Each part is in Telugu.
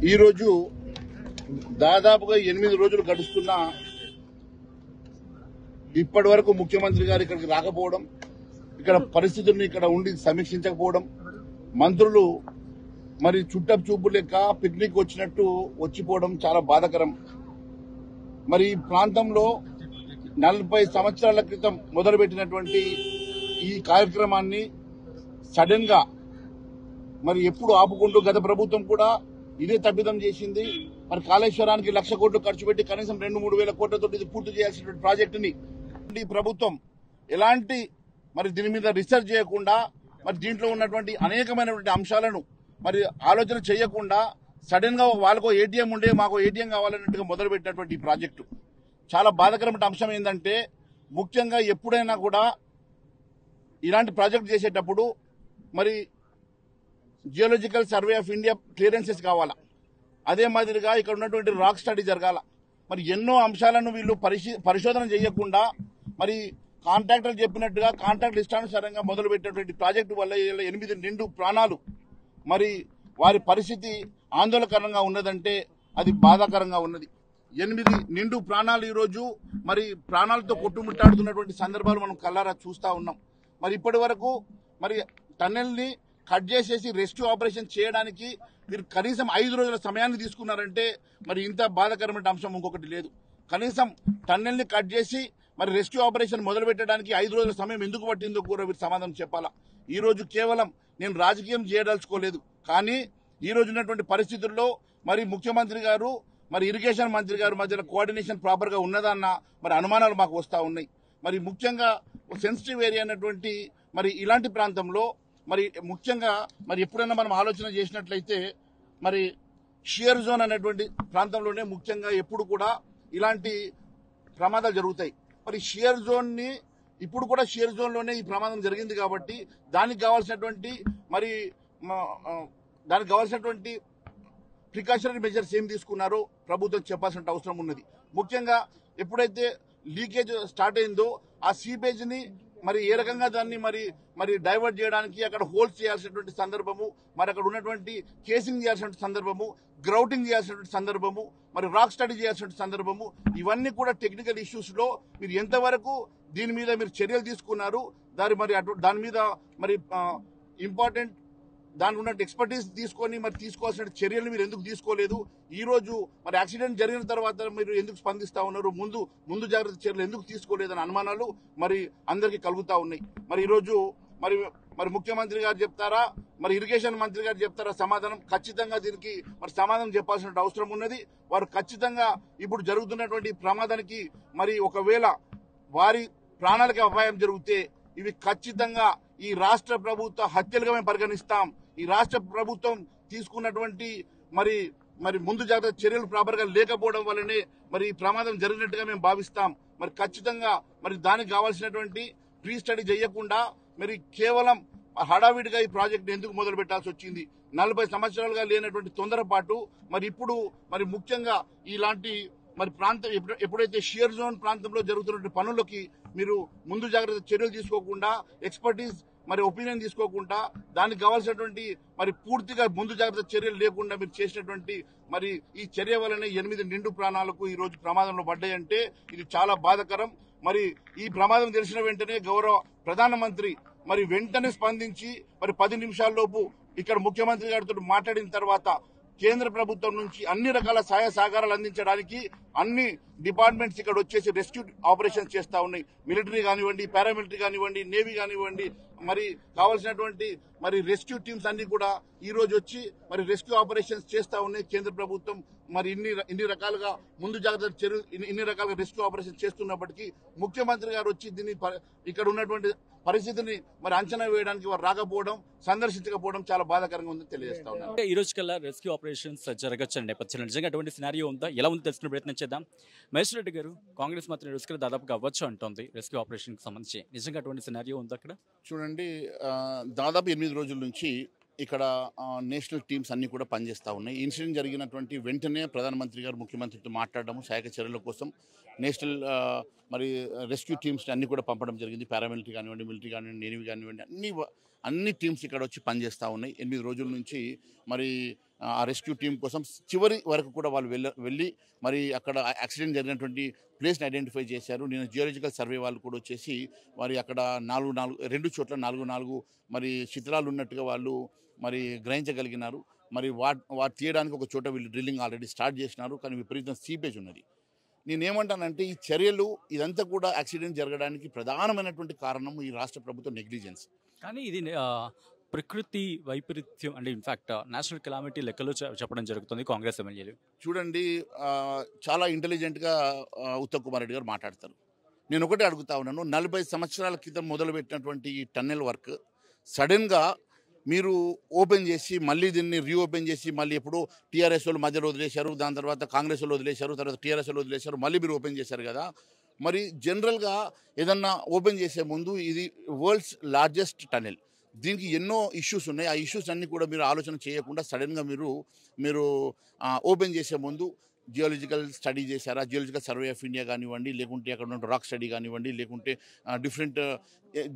ఈరోజు దాదాపుగా 8 రోజులు గడుస్తున్నా ఇప్పటి వరకు ముఖ్యమంత్రి గారు ఇక్కడికి రాకపోవడం, ఇక్కడ పరిస్థితులను ఇక్కడ ఉండి సమీక్షించకపోవడం, మంత్రులు మరి చుట్టపు చూపు లెక్క పిక్నిక్ వచ్చినట్టు వచ్చిపోవడం చాలా బాధాకరం. మరి ఈ ప్రాంతంలో 40 సంవత్సరాల క్రితం మొదలుపెట్టినటువంటి ఈ కార్యక్రమాన్ని సడన్ గా మరి ఎప్పుడు ఆపుకుంటూ గత ప్రభుత్వం కూడా ఇదే తప్పిదం చేసింది. మరి కాళేశ్వరానికి 1,00,000 కోట్లు ఖర్చు పెట్టి కనీసం 2-3 వేల కోట్లతో ఇది పూర్తి చేయాల్సినటువంటి ప్రాజెక్టుని ఈ ప్రభుత్వం ఎలాంటి మరి దీని మీద రీసెర్చ్ చేయకుండా, మరి దీంట్లో ఉన్నటువంటి అనేకమైనటువంటి అంశాలను మరి ఆలోచన చేయకుండా సడన్ గా వాళ్ళకో ఏటీఎం ఉండే మాకు ఏటీఎం కావాలన్నట్టుగా మొదలుపెట్టినటువంటి ఈ ప్రాజెక్టు చాలా బాధాకరమైన అంశం. ఏంటంటే ముఖ్యంగా ఎప్పుడైనా కూడా ఇలాంటి ప్రాజెక్టు చేసేటప్పుడు మరి geological survey of India clearances కావాలా, అదే మాదిరిగా ఇక్కడ ఉన్నటువంటి రాక్ స్టడీ జరగాల. మరి ఎన్నో అంశాలను వీళ్ళు పరిశోధన చేయకుండా మరి కాంట్రాక్టర్లు చెప్పినట్టుగా కాంట్రాక్ట్ ఇష్టానుసారంగా మొదలుపెట్టినటువంటి ప్రాజెక్టు వల్ల 8 నిండు ప్రాణాలు మరి వారి పరిస్థితి ఆందోళనకరంగా ఉన్నదంటే అది బాధాకరంగా ఉన్నది. 8 నిండు ప్రాణాలు ఈరోజు మరి ప్రాణాలతో కొట్టుముట్టాడుతున్నటువంటి సందర్భాలు మనం కళ్ళారా చూస్తా ఉన్నాం. మరి ఇప్పటి వరకు మరి టన్నెల్ ని కట్ చేసేసి రెస్క్యూ ఆపరేషన్ చేయడానికి మీరు కనీసం 5 రోజుల సమయాన్ని తీసుకున్నారంటే మరి ఇంత బాధాకరమైన అంశం ఇంకొకటి లేదు. కనీసం టన్నెల్ ని కట్ చేసి మరి రెస్క్యూ ఆపరేషన్ మొదలు పెట్టడానికి 5 రోజుల సమయం ఎందుకు పట్టిందో కూడా మీరు సమాధానం చెప్పాలా. ఈ రోజు కేవలం నేను రాజకీయం చేయదలుచుకోలేదు, కానీ ఈ రోజు ఉన్నటువంటి పరిస్థితుల్లో మరి ముఖ్యమంత్రి గారు మరి ఇరిగేషన్ మంత్రి గారు మధ్యలో కోఆర్డినేషన్ ప్రాపర్ గా ఉన్నదన్న మరి అనుమానాలు మాకు వస్తా ఉన్నాయి. మరి ముఖ్యంగా సెన్సిటివ్ ఏరియా అన్నటువంటి మరి ఇలాంటి ప్రాంతంలో మరి ముఖ్యంగా మరి ఎప్పుడైనా మనం ఆలోచన చేసినట్లయితే మరి షియర్ జోన్ అనేటువంటి ప్రాంతంలోనే ముఖ్యంగా ఎప్పుడు కూడా ఇలాంటి ప్రమాదాలు జరుగుతాయి. మరి షియర్ జోన్ ని ఇప్పుడు కూడా షియర్ జోన్ లోనే ఈ ప్రమాదం జరిగింది కాబట్టి దానికి కావాల్సినటువంటి ప్రికాషనరీ మెజర్స్ ఏం తీసుకున్నారో ప్రభుత్వం చెప్పాల్సిన అవసరం ఉన్నది. ముఖ్యంగా ఎప్పుడైతే లీకేజ్ స్టార్ట్ అయిందో ఆ సీపేజ్ ని మరి ఏ రకంగా దాన్ని మరి డైవర్ట్ చేయడానికి అక్కడ హోల్స్ చేయాల్సినటువంటి సందర్భము, మరి అక్కడ ఉన్నటువంటి కేసింగ్ చేయాల్సినటువంటి సందర్భము, గ్రౌటింగ్ చేయాల్సినటువంటి సందర్భము, మరి రాక్ స్టడీ చేయాల్సినటువంటి సందర్భము, ఇవన్నీ కూడా టెక్నికల్ ఇష్యూస్ లో మీరు ఎంతవరకు దీని మీద మీరు చర్యలు తీసుకున్నారు, దాని మీద మరి ఇంపార్టెంట్ దాని ఉన్న ఎక్స్పర్టీస్ తీసుకొని మరి తీసుకోవాల్సిన చర్యలు మీరు ఎందుకు తీసుకోలేదు? ఈ రోజు మరి యాక్సిడెంట్ జరిగిన తర్వాత మీరు ఎందుకు స్పందిస్తా ఉన్నారు? ముందు జాగ్రత్త చర్యలు ఎందుకు తీసుకోలేదని అనుమానాలు మరి అందరికీ కలుగుతా ఉన్నాయి. మరి ఈ రోజు మరి ముఖ్యమంత్రి గారు చెప్తారా, మరి ఇరిగేషన్ మంత్రి గారు చెప్తారా సమాధానం? ఖచ్చితంగా దీనికి మరి సమాధానం చెప్పాల్సిన అవసరం ఉన్నది. వారు ఖచ్చితంగా ఇప్పుడు జరుగుతున్నటువంటి ప్రమాదానికి మరి ఒకవేళ వారి ప్రాణాలకి అపాయం జరిగితే ఇవి ఖచ్చితంగా ఈ రాష్ట్ర ప్రభుత్వ హత్యలుగా మేము పరిగణిస్తాం. ఈ రాష్ట్ర ప్రభుత్వం తీసుకున్నటువంటి మరి ముందు జాగ్రత్త చర్యలు ప్రాపర్ గా లేకపోవడం వల్లనే మరి ఈ ప్రమాదం జరిగినట్టుగా మేము భావిస్తాం. మరి ఖచ్చితంగా మరి దానికి కావాల్సినటువంటి ప్రీ స్టడీ చేయకుండా మరి కేవలం హడావిడిగా ఈ ప్రాజెక్ట్ ఎందుకు మొదలు పెట్టాల్సి వచ్చింది? 40 సంవత్సరాలుగా లేనటువంటి తొందరపాటు మరి ఇప్పుడు మరి ముఖ్యంగా ఇలాంటి మరి ప్రాంతం ఎప్పుడైతే షియర్ జోన్ ప్రాంతంలో జరుగుతున్న పనులకి మీరు ముందు జాగ్రత్త చర్యలు తీసుకోకుండా, ఎక్స్పర్టీస్ మరి ఒపీనియన్ తీసుకోకుండా, దానికి కావాల్సినటువంటి మరి పూర్తిగా ముందు జాగ్రత్త చర్యలు లేకుండా మీరు చేసినటువంటి మరి ఈ చర్య వల్లనే 8 నిండు ప్రాణాలకు ఈ రోజు ప్రమాదంలో పడ్డాయంటే ఇది చాలా బాధాకరం. మరి ఈ ప్రమాదం తెలిసిన వెంటనే గౌరవ ప్రధానమంత్రి మరి వెంటనే స్పందించి మరి 10 నిమిషాల్లోపు ఇక్కడ ముఖ్యమంత్రి గారితో మాట్లాడిన తర్వాత కేంద్ర ప్రభుత్వం నుంచి అన్ని రకాల సహాయ సహకారాలు అందించడానికి అన్ని డిపార్ట్మెంట్స్ ఇక్కడ వచ్చేసి రెస్క్యూ ఆపరేషన్స్ చేస్తా ఉన్నాయి. మిలిటరీ కానివ్వండి, పారామిలిటరీ కానివ్వండి, నేవీ కానివ్వండి, మరి కావాల్సినటువంటి మరి రెస్క్యూ టీమ్స్ అన్ని కూడా ఈ రోజు వచ్చి మరి రెస్క్యూ ఆపరేషన్స్ చేస్తా ఉన్నాయి. కేంద్ర ప్రభుత్వం మరి ఇన్ని రకాలుగా ముందు జాగ్రత్త చర్యలు ఇన్ని రకాలుగా రెస్క్యూ ఆపరేషన్ చేస్తున్నప్పటికీ ముఖ్యమంత్రి గారు వచ్చి దీన్ని ఇక్కడ ఉన్నటువంటి పరిస్థితిని మరి అంచనా వేయడానికి వారు రాకపోవడం, సందర్శించకపోవడం చాలా బాధాకరంగా ఉందని తెలియజేస్తా ఉన్నారు. ఈ రోజు కల్లా రెస్క్యూ ఆపరేషన్స్ జరగచ్చు అనే నేపథ్యంలో నిజంగా అటువంటి సినారియో ఉందా, ఎలా ఉందో తెలుసుకునే ప్రయత్నం చేద్దాం. మహేశ్వర్ రెడ్డి గారు, కాంగ్రెస్ మాత్రం రోజుకి దాదాపుగా అవ్వచ్చు అంటోంది రెస్క్యూ ఆపరేషన్ కి సంబంధించి. నిజంగా అటువంటి సినారియో ఉందా అక్కడ? చూడండి, దాదాపు 8 రోజుల నుంచి ఇక్కడ నేషనల్ టీమ్స్ అన్ని కూడా పనిచేస్తూ ఉన్నాయి. ఇన్సిడెంట్ జరిగినటువంటి వెంటనే ప్రధానమంత్రి గారు ముఖ్యమంత్రితో మాట్లాడడం, సహాయక చర్యల కోసం నేషనల్ మరి రెస్క్యూ టీమ్స్ అన్ని కూడా పంపడం జరిగింది. పారామిలిటరీ కానివ్వండి, మిలిటరీ కానివ్వండి, నేవీ కానివ్వండి, అన్ని టీమ్స్ ఇక్కడ వచ్చి పనిచేస్తూ ఉన్నాయి. 8 రోజుల నుంచి మరి ఆ రెస్క్యూ టీం కోసం చివరి వరకు కూడా వాళ్ళు వెళ్ళి మరి అక్కడ యాక్సిడెంట్ జరిగినటువంటి ప్లేస్ని ఐడెంటిఫై చేశారు. నేను జియోలాజికల్ సర్వే వాళ్ళు కూడా వచ్చేసి మరి అక్కడ 2 చోట్ల 4 మరి చిత్రాలు ఉన్నట్టుగా వాళ్ళు మరి గ్రహించగలిగినారు. మరి వాటి తీయడానికి ఒక చోట వీళ్ళు డ్రిల్లింగ్ ఆల్రెడీ స్టార్ట్ చేసినారు. కానీ విపరీతం సీపేజ్ ఉన్నది. నేనేమంటానంటే ఈ చర్యలు ఇదంతా కూడా యాక్సిడెంట్ జరగడానికి ప్రధానమైనటువంటి కారణం ఈ రాష్ట్ర ప్రభుత్వ నెగ్లిజెన్స్. కానీ ఇది ప్రకృతి వైపరీత్యం అంటే ఇన్ఫ్యాక్ట్ నేషనల్ కెలామిటీ లెక్కలో చెప్పడం జరుగుతుంది కాంగ్రెస్ ఎమ్మెల్యేలు. చూడండి, చాలా ఇంటెలిజెంట్గా ఉత్తమ్ కుమార్ రెడ్డి గారు మాట్లాడతారు. నేను ఒకటే అడుగుతా ఉన్నాను, 40 సంవత్సరాల క్రితం మొదలుపెట్టినటువంటి ఈ టన్నెల్ వర్క్ సడన్గా మీరు ఓపెన్ చేసి మళ్ళీ దీన్ని రీఓపెన్ చేసి మళ్ళీ ఎప్పుడు టీఆర్ఎస్ వాళ్ళు మధ్యలో వదిలేశారు, దాని తర్వాత కాంగ్రెస్ వాళ్ళు వదిలేశారు, తర్వాత టీఆర్ఎస్ వాళ్ళు వదిలేశారు, మళ్ళీ మీరు ఓపెన్ చేశారు కదా. మరి జనరల్గా ఏదన్నా ఓపెన్ చేసే ముందు ఇది వరల్డ్స్ లార్జెస్ట్ టన్నెల్, దీనికి ఎన్నో ఇష్యూస్ ఉన్నాయి. ఆ ఇష్యూస్ అన్నీ కూడా మీరు ఆలోచన చేయకుండా సడన్గా మీరు ఓపెన్ చేసే ముందు జియోలాజికల్ స్టడీ చేశారా, జియోలాజికల్ సర్వే ఆఫ్ ఇండియా కానివ్వండి, లేకుంటే అక్కడ ఉన్న రాక్ స్టడీ కానివ్వండి, లేకుంటే డిఫరెంట్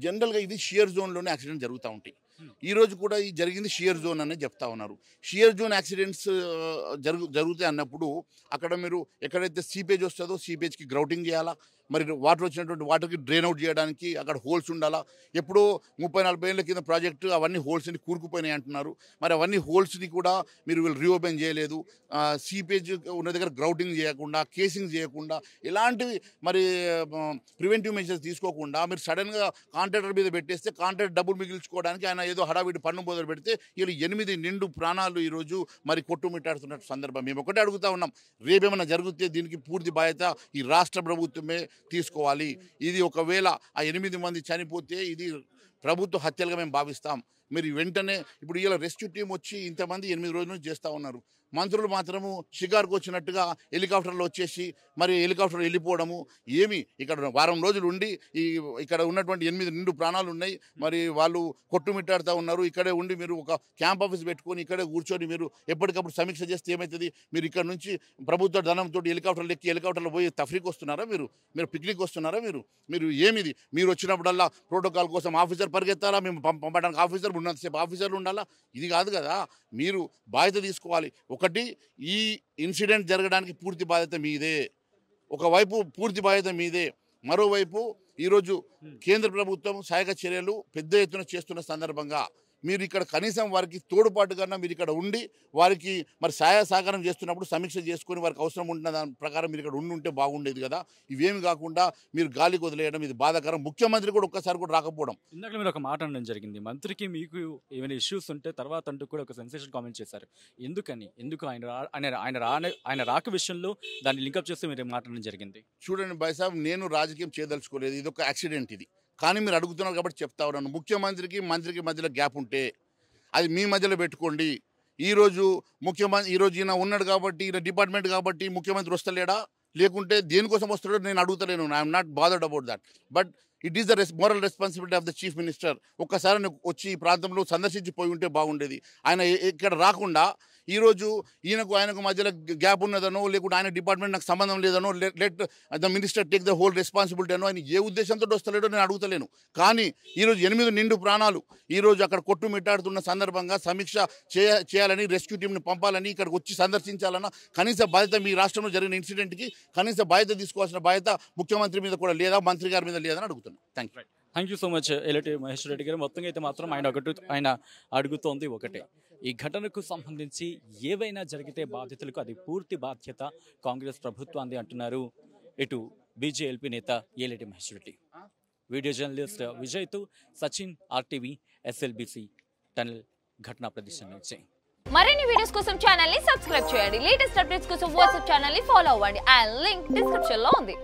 జనరల్గా ఇది షియర్ జోన్లోనే యాక్సిడెంట్ జరుగుతూ ఉంటాయి. ఈరోజు కూడా ఈ జరిగింది షియర్ జోన్ అనే చెప్తా ఉన్నారు. షియర్ జోన్ యాక్సిడెంట్స్ జరుగుతాయి అన్నప్పుడు అక్కడ మీరు ఎక్కడైతే సీపేజ్ వస్తుందో సీపేజ్కి గ్రౌటింగ్ చేయాలా, మరి వాటర్ వచ్చినటువంటి వాటర్కి డ్రైన్ అవుట్ చేయడానికి అక్కడ హోల్స్ ఉండాలా. ఎప్పుడో 30-40 ఏళ్ళ కింద ప్రాజెక్టు అవన్నీ హోల్స్ని కూరుకుపోయినాయి అంటున్నారు. మరి అవన్నీ హోల్స్ని కూడా మీరు వీళ్ళు రీఓపెన్ చేయలేదు. సీపేజ్ ఉన్న దగ్గర గ్రౌటింగ్ చేయకుండా, కేసింగ్ చేయకుండా, ఇలాంటివి మరి ప్రివెంటివ్ మెజర్స్ తీసుకోకుండా మీరు సడన్గా కాంట్రాక్టర్ మీద పెట్టేస్తే కాంట్రాక్ట్ డబ్బులు మిగిల్చుకోవడానికి ఆయన ఏదో హడావిడి పన్ను మొదలు పెడితే వీళ్ళు 8 నిండు ప్రాణాలు ఈరోజు మరి కొట్టుమిట్టాడుతున్న సందర్భం. మేము ఒకటే అడుగుతా ఉన్నాం, రేపేమైనా జరిగితే దీనికి పూర్తి బాధ్యత ఈ రాష్ట్ర ప్రభుత్వమే తీసుకోవాలి. ఇది ఒకవేళ ఆ 8 మంది చనిపోతే ఇది ప్రభుత్వ హత్యలుగా మేము భావిస్తాం. మీరు వెంటనే ఇప్పుడు ఇలా రెస్క్యూ టీం వచ్చి ఇంతమంది 8 రోజుల నుంచి చేస్తూ ఉన్నారు. మంత్రులు మాత్రము షికారుకు వచ్చినట్టుగా హెలికాప్టర్లో వచ్చేసి మరి హెలికాప్టర్ వెళ్ళిపోవడము. ఏమి ఇక్కడ వారం రోజులు ఉండి ఇక్కడ ఉన్నటువంటి 8 నిండు ప్రాణాలు ఉన్నాయి. మరి వాళ్ళు కొట్టుమిట్టాడుతూ ఉన్నారు. ఇక్కడే ఉండి మీరు ఒక క్యాంప్ ఆఫీస్ పెట్టుకొని ఇక్కడే కూర్చొని మీరు ఎప్పటికప్పుడు సమీక్ష చేస్తే ఏమవుతుంది? మీరు ఇక్కడ నుంచి ప్రభుత్వ ధనంతో హెలికాప్టర్లు ఎక్కి హెలికాప్టర్లో పోయి తఫ్రీకి వస్తున్నారా? మీరు పిక్నిక్ వస్తున్నారా? మీరు ఏమిది? మీరు వచ్చినప్పుడల్లా ప్రోటోకాల్ కోసం ఆఫీసర్ పరిగెత్తారా? మేము పంపడానికి ఆఫీసర్ ఉన్నంతసేపు ఆఫీసర్లు ఉండాలా? ఇది కాదు కదా. మీరు బాధ్యత తీసుకోవాలి. ఒకటి, ఈ ఇన్సిడెంట్ జరగడానికి పూర్తి బాధ్యత మీదే. ఒకవైపు పూర్తి బాధ్యత మీదే, మరోవైపు ఈరోజు కేంద్ర ప్రభుత్వం సహాయక చర్యలు పెద్ద ఎత్తున చేస్తున్న సందర్భంగా మీరు ఇక్కడ కనీసం వారికి తోడుపాటుగా మీరు ఇక్కడ ఉండి వారికి మరి సహాయ సహకారం చేస్తున్నప్పుడు సమీక్ష చేసుకొని వారికి అవసరం ఉంటున్న దాని ప్రకారం మీరు ఇక్కడ ఉంటే బాగుండేది కదా. ఇవేమి కాకుండా మీరు గాలికి వదిలేయడం ఇది బాధాకరం. ముఖ్యమంత్రి కూడా ఒక్కసారి కూడా రాకపోవడం. ఇందాక మీరు ఒక మాట అనడం జరిగింది, మంత్రికి మీకు ఏమైనా ఇష్యూస్ ఉంటే తర్వాత అంటూ కూడా ఒక సెన్సేషన్ కామెంట్ చేశారు. ఎందుకు ఆయన రాక విషయంలో దాన్ని లింకప్ చేస్తే మీరు మాట్లాడడం జరిగింది. చూడండి భాయ్ సాబ్, నేను రాజకీయం చేయదలుచుకోలేదు. ఇది ఒక యాక్సిడెంట్ ఇది. కానీ మీరు అడుగుతున్నారు కాబట్టి చెప్తా ఉన్నాను. ముఖ్యమంత్రికి మంత్రికి మధ్యలో గ్యాప్ ఉంటే అది మీ మధ్యలో పెట్టుకోండి. ఈరోజు ఈయన ఉన్నాడు కాబట్టి, ఈయన డిపార్ట్మెంట్ కాబట్టి ముఖ్యమంత్రి వస్తలేడా, లేకుంటే దేనికోసం వస్తాడో నేను అడుగుతలేను. I'm not bothered about that. But it is the moral responsibility of the chief minister. ఒక్కసారి వచ్చి ఈ ప్రాంతంలో సందర్శించిపోయి ఉంటే బాగుండేది. ఆయన ఇక్కడ రాకుండా ఈరోజు ఆయనకు మధ్యలో గ్యాప్ ఉన్నదనో, లేకుంటే ఆయన డిపార్ట్మెంట్ నాకు సంబంధం లేదనో, let the minister take the whole responsibility అనో, ఆయన ఏ ఉద్దేశంతో వస్తలేడో నేను అడుగుతలేను. కానీ ఈరోజు 8 నిండు ప్రాణాలు ఈరోజు అక్కడ కొట్టుమిట్టాడుతున్న సందర్భంగా సమీక్ష చేయాలని, రెస్క్యూ టీంని పంపాలని, ఇక్కడికి వచ్చి సందర్శించాలన్న కనీస బాధ్యత మీ రాష్ట్రంలో జరిగిన ఇన్సిడెంట్కి కనీస బాధ్యత తీసుకోవాల్సిన బాధ్యత ముఖ్యమంత్రి మీద కూడా లేదా, మంత్రి గారి మీద లేదని అడుగుతున్నాను. Thank you so much Eleti Maheshwar Reddy గారు. మొత్తంగా అయితే మాత్రం ఆయన అడుగుతోంది ఒకటే, ఈ ఘటనకు సంబంధించి ఏవైనా జరిగితే బాధ్యతలకు అది పూర్తి బాధ్యత కాంగ్రెస్ ప్రభుత్వాన్ని అంటున్నారు ఇటు బీజేఎల్పీ నేత ఏలేటి మహేశ్వర్ రెడ్డి. వీడియో జర్నలిస్ట్ విజయ్తో సచిన్, RTV, SLBC టనల్ ఘటనా ప్రదేశం నుంచి. మరిన్ని వీడియోస్ కోసం ఛానల్ ని సబ్స్క్రైబ్ చేయండి. లేటెస్ట్ అప్డేట్స్ కోసం వాట్సాప్ ఛానల్ ని ఫాలో అవ్వండి. ఆ లింక్ డిస్క్రిప్షన్ లో ఉంది.